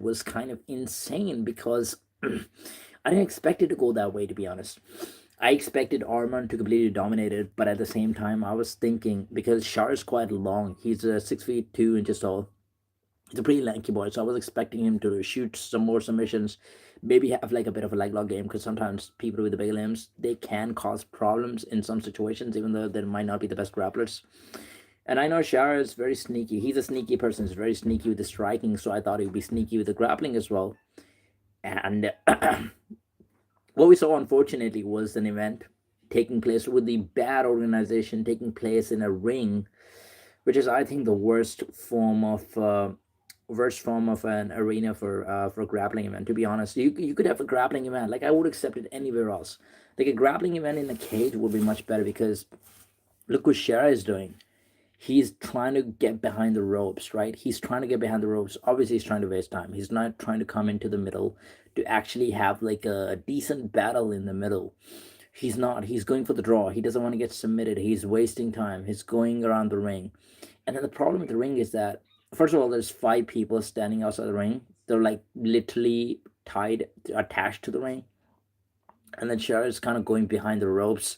was kind of insane because I didn't expect it to go that way, to be honest. I expected Arman to completely dominate it, but at the same time, I was thinking because Shara is quite long. He's 6 feet 2 inches tall. He's a pretty lanky boy, so I was expecting him to shoot some more submissions, maybe have like a bit of a leg lock game because sometimes people with the big limbs they can cause problems in some situations, even though they might not be the best grapplers. And I know Shara is very sneaky. He's a sneaky person. He's very sneaky with the striking, so I thought he would be sneaky with the grappling as well. And what we saw, unfortunately, was an event taking place with the bad organization, taking place in a ring, which is, I think, the worst form of an arena for a grappling event. To be honest, you could have a grappling event. Like I would accept it anywhere else. Like a grappling event in a cage would be much better because look what Shara is doing. He's trying to get behind the ropes, right? He's trying to get behind the ropes. Obviously, he's trying to waste time. He's not trying to come into the middle to actually have like a decent battle in the middle. He's not. He's going for the draw. He doesn't want to get submitted. He's wasting time. He's going around the ring. And then the problem with the ring is that, first of all, there's five people standing outside the ring. They're like literally tied, attached to the ring. And then Shara is kind of going behind the ropes,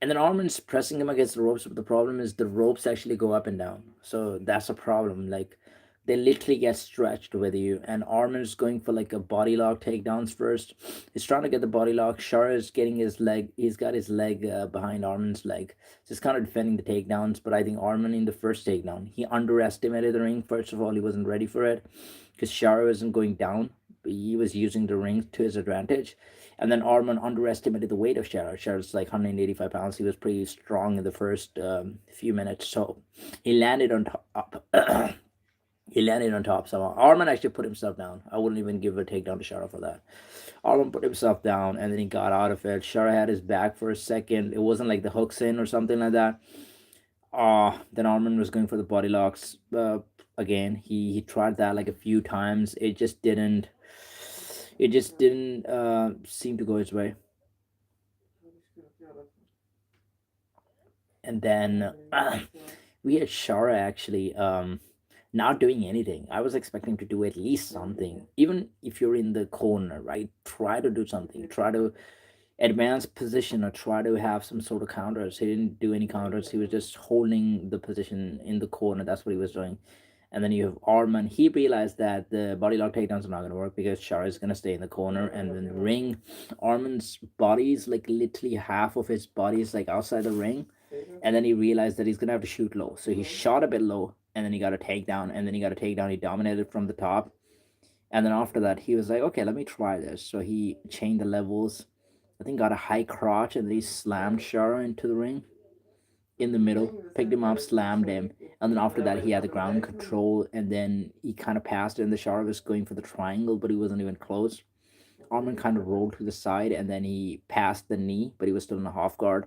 and then Armin's pressing him against the ropes. But the problem is the ropes actually go up and down, so that's a problem. Like they literally get stretched with you, and Armin's going for like a body lock takedowns first. He's trying to get the body lock. Shara is getting his leg. He's got his leg behind Armin's leg, just kind of defending the takedowns. But I think Armin in the first takedown he underestimated the ring. First of all, he wasn't ready for it because Shara wasn't going down. But he was using the ring to his advantage. And then Arman underestimated the weight of Shara. Shara's like 185 pounds. He was pretty strong in the first few minutes. So he landed on top. He landed on top somehow. Arman actually put himself down. I wouldn't even give a takedown to Shara for that. Arman put himself down and then he got out of it. Shara had his back for a second. It wasn't like the hooks in or something like that. Then Arman was going for the body locks. Again, he tried that like a few times. It just didn't seem to go his way. And then we had Shara actually not doing anything. I was expecting to do at least something. Even if you're in the corner, right? Try to do something. Try to advance position or try to have some sort of counters. He didn't do any counters. He was just holding the position in the corner. That's what he was doing. And then you have Arman. He realized that the body lock takedowns are not going to work because Shara is going to stay in the corner. And then the ring, Arman's body is like literally half of his body is like outside the ring. And then he realized that he's going to have to shoot low. So he shot a bit low and then he got a takedown. And then he got a takedown. He dominated from the top. And then after that, he was like, okay, let me try this. So he changed the levels. I think got a high crotch and then he slammed Shara into the ring in the middle, picked him up, slammed him, and then after that he had the ground control, and then he kind of passed it, and the Shara was going for the triangle, but he wasn't even close. Arman kind of rolled to the side, and then he passed the knee, but he was still in a half guard,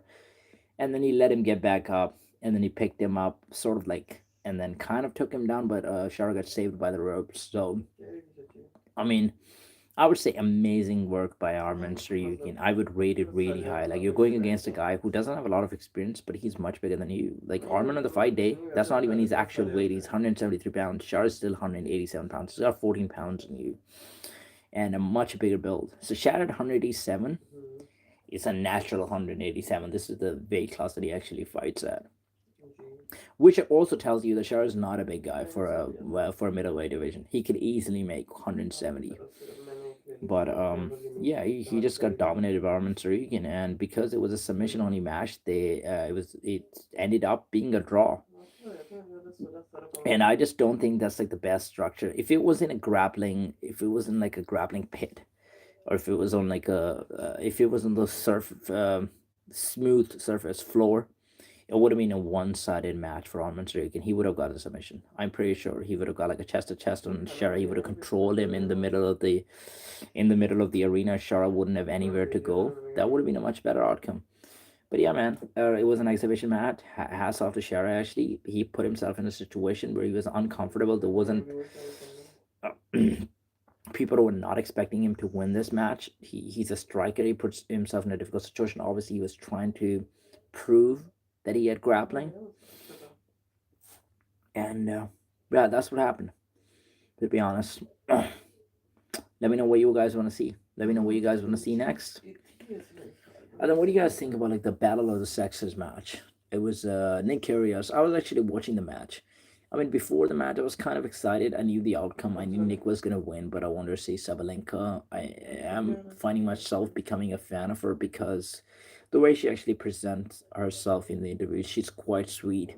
and then he let him get back up, and then he picked him up, sort of like, and then kind of took him down, but Shara got saved by the ropes. So, I mean, I would say amazing work by Arman Sryukin. I would rate it really high. Like you're going against a guy who doesn't have a lot of experience, but he's much bigger than you. Like Arman on the fight day, that's not even his actual weight. He's 173 pounds. Shar is still 187 pounds. He's got 14 pounds on you and a much bigger build. So Shad at 187 is a natural 187. This is the weight class that he actually fights at. Which also tells you that Shar is not a big guy for a for a middleweight division. He could easily make 170. But yeah, he just got dominated by Arman Sarikian, and because it was a submission only match, it ended up being a draw. And I just don't think that's like the best structure. If it was in a grappling, if it was in like a grappling pit, or if it was on like if it was on the smooth surface floor, it would have been a one-sided match for Arman Sarikian. He would have got a submission. I'm pretty sure he would have got like a chest to chest on Shara. He would have controlled him in the middle of the arena. Shara wouldn't have anywhere to go. That would have been a much better outcome. But yeah, man, it was an exhibition match. Hats off to Shara. Actually, he put himself in a situation where he was uncomfortable. There wasn't people were not expecting him to win this match. He's a striker. He puts himself in a difficult situation. Obviously, he was trying to prove that he had grappling, and yeah, that's what happened. To be honest. Let me know what you guys want to see. Let me know what you guys want to see next. And then what do you guys think about like the Battle of the Sexes match? It was Nick Kyrgios. I was actually watching the match. I mean, before the match, I was kind of excited. I knew the outcome. I knew Nick was gonna win, but I wanted to see Sabalenka. I am finding myself becoming a fan of her because the way she actually presents herself in the interview, she's quite sweet.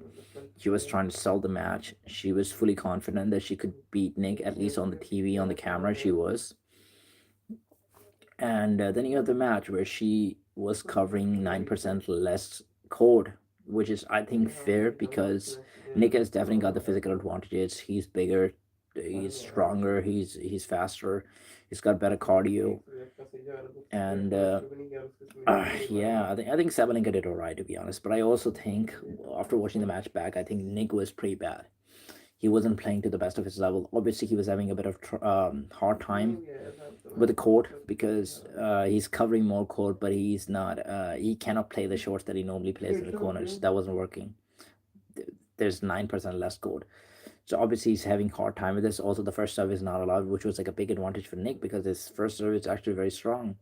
She was trying to sell the match. She was fully confident that she could beat Nick, at least on the TV, on the camera. She was. And then you have the match where she was covering 9% less code, which is, I think, fair because Nick has definitely got the physical advantages. He's bigger, he's stronger, he's faster, he's got better cardio. And yeah, I think Sabalenka did alright, to be honest. But I also think, after watching the match back, I think Nick was pretty bad. He wasn't playing to the best of his level. Obviously, he was having a bit of hard time with the court because he's covering more court, but he's not. He cannot play the shots that he normally plays in the corners. That wasn't working. There's 9% less court, so obviously he's having hard time with this. Also, the first serve is not allowed, which was like a big advantage for Nick because his first serve is actually very strong.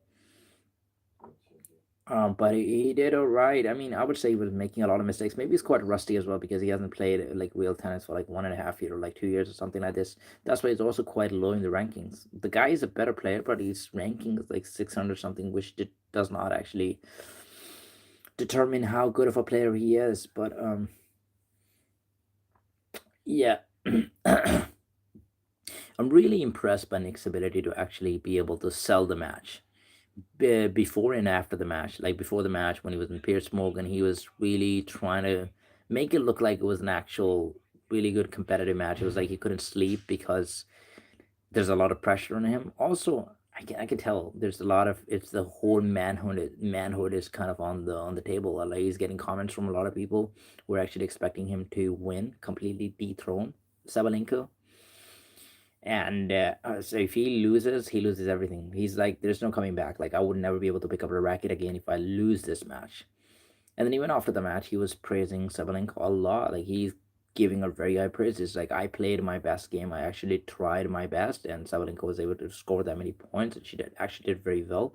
But he did all right. I mean, I would say he was making a lot of mistakes. Maybe he's quite rusty as well because he hasn't played like real tennis for like 1.5 years or like 2 years or something like this. That's why he's also quite low in the rankings. The guy is a better player, but his ranking is like 600 something, which does not actually determine how good of a player he is. But yeah, I'm really impressed by Nick's ability to actually be able to sell the match. Before and after the match. Like before the match, when he was in Pierce Morgan, he was really trying to make it look like it was an actual really good competitive match. It was like he couldn't sleep because there's a lot of pressure on him. Also, I can tell there's a lot of, it's the whole manhood is kind of on the table. Like he's getting comments from a lot of people who are actually expecting him to win, completely dethrone Sabalenka. And so if he loses everything. He's like, there's no coming back. Like I would never be able to pick up a racket again if I lose this match. And then even after the match, he was praising Sabalenka a lot. Like he's giving her very high praises. Like I played my best game. I actually tried my best, and Sabalenka was able to score that many points, and actually did very well.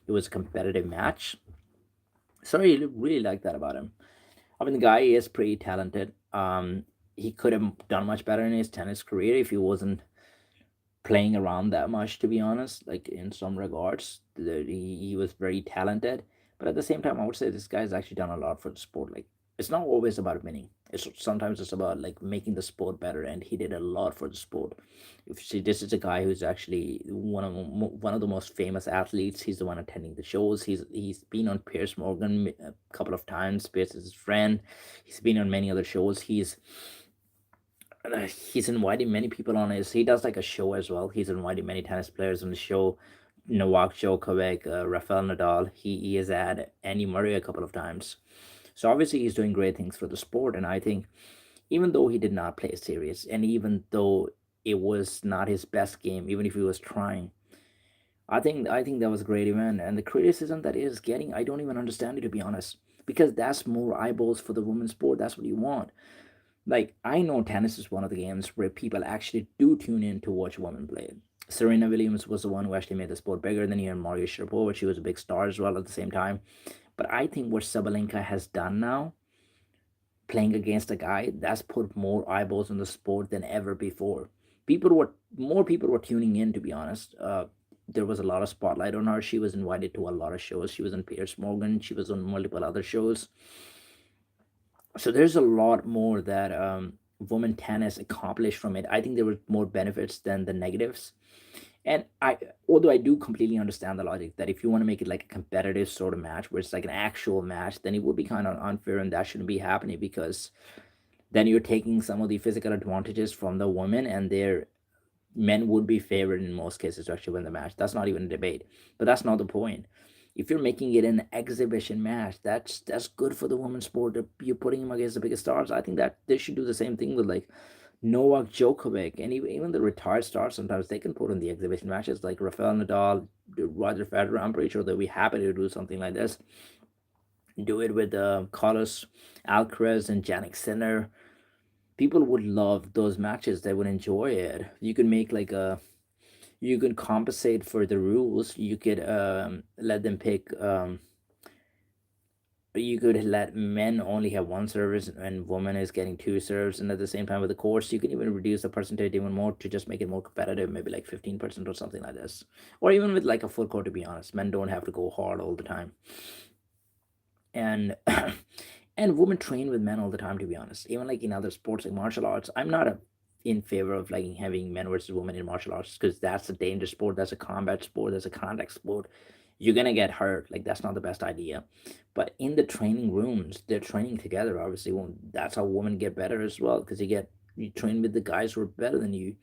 It was a competitive match. So I really like that about him. I mean, the guy is pretty talented. He could have done much better in his tennis career if he wasn't playing around that much, to be honest. Like in some regards, he was very talented, but at the same time I would say this guy's actually done a lot for the sport. Like it's not always about winning, it's sometimes it's about like making the sport better, and he did a lot for the sport. If you see, this is a guy who's actually one of the most famous athletes. He's the one attending the shows. He's been on Piers Morgan a couple of times. Piers is his friend. He's been on many other shows. He's inviting many people on his. He does like a show as well. He's inviting many tennis players on the show. Novak Djokovic, Rafael Nadal. He has had Andy Murray a couple of times. So obviously he's doing great things for the sport. And I think even though he did not play serious, and even though it was not his best game, even if he was trying, I think that was a great event. And the criticism that is getting, I don't even understand it, to be honest, because that's more eyeballs for the women's sport. That's what you want. Like I know tennis is one of the games where people actually do tune in to watch women play. Serena Williams was the one who actually made the sport bigger. Than you had Maria Sharapova. She was a big star as well at the same time. But I think what Sabalenka has done now, playing against a guy, that's put more eyeballs on the sport than ever before. More people were tuning in, to be honest. There was a lot of spotlight on her. She was invited to a lot of shows. She was on Piers Morgan. She was on multiple other shows. So there's a lot more that women tennis accomplished from it. I think there were more benefits than the negatives. And although I do completely understand the logic that if you want to make it like a competitive sort of match where it's like an actual match, then it would be kind of unfair, and that shouldn't be happening because then you're taking some of the physical advantages from the women, and their men would be favored in most cases to actually win the match. That's not even a debate. But that's not the point. If you're making it an exhibition match, that's good for the women's sport. You're putting them against the biggest stars. I think that they should do the same thing with like Novak Djokovic, and even the retired stars. Sometimes they can put in the exhibition matches like Rafael Nadal, Roger Federer. I'm pretty sure they'll be happy to do something like this. Do it with Carlos Alcaraz and Jannik Sinner. People would love those matches. They would enjoy it. You could make like a You can compensate for the rules. You could let them pick. You could let men only have one service and woman is getting two serves, and at the same time with the courts you can even reduce the percentage even more to just make it more competitive, maybe like 15% or something like this, or even with like a full court. To be honest, men don't have to go hard all the time, and and women train with men all the time, to be honest, even like in other sports like martial arts. I'm not in favor of like having men versus women in martial arts, because that's a dangerous sport, that's a combat sport, that's a contact sport. You're gonna get hurt, like that's not the best idea. But in the training rooms they're training together, obviously. Well, that's how women get better as well, because you train with the guys who are better than you.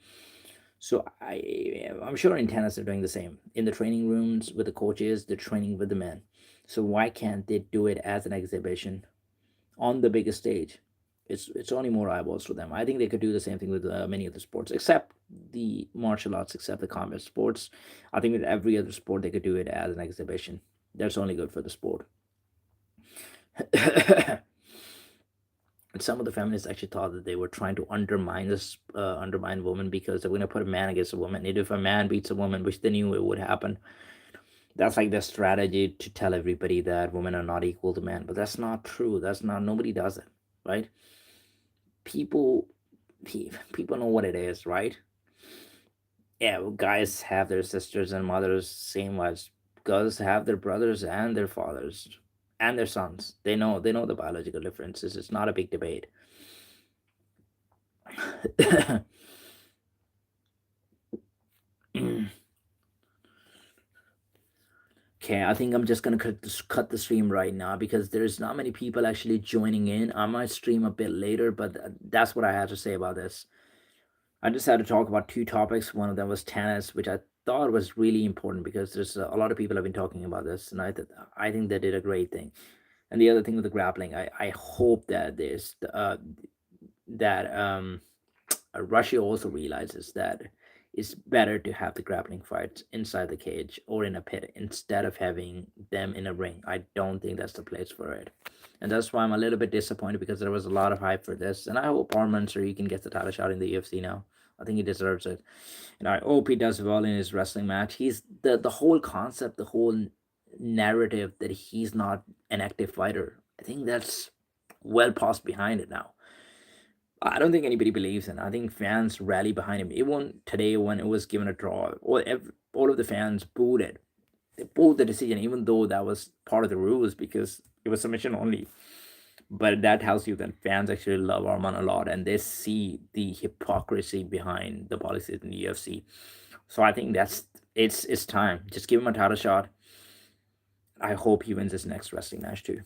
So I'm sure in tennis they're doing the same. In the training rooms with the coaches, they're training with the men. So why can't they do it as an exhibition on the biggest stage? It's only more eyeballs for them. I think they could do the same thing with many other sports, except the martial arts, except the combat sports. I think with every other sport they could do it as an exhibition. That's only good for the sport. And some of the feminists actually thought that they were trying to undermine women, because they're going to put a man against a woman. And if a man beats a woman, which they knew it would happen, that's like the strategy to tell everybody that women are not equal to men. But that's not true. That's not, nobody does it, right? People, people know what it is, right? Yeah, well, guys have their sisters and mothers, same as girls have their brothers and their fathers and their sons. They know the biological differences. It's not a big debate. Okay, I think I'm just gonna cut the stream right now, because there's not many people actually joining in. I might stream a bit later, but that's what I had to say about this. I just had to talk about two topics. One of them was tennis, which I thought was really important, because there's a lot of people have been talking about this, and I think they did a great thing. And the other thing with the grappling, I hope that that Russia also realizes that it's better to have the grappling fights inside the cage or in a pit instead of having them in a ring. I don't think that's the place for it. And that's why I'm a little bit disappointed, because there was a lot of hype for this. And I hope Arman Sir, he can get the title shot in the UFC now. I think he deserves it. And I hope he does well in his wrestling match. He's the whole concept, the whole narrative that he's not an active fighter. I think that's well past behind it now. I don't think anybody believes in. I think fans rally behind him. Even today, when it was given a draw, all of the fans booed it. They booed the decision, even though that was part of the rules, because it was submission only. But that tells you that fans actually love Arman a lot, and they see the hypocrisy behind the policies in the UFC. So I think it's time. Just give him a title shot. I hope he wins his next wrestling match too.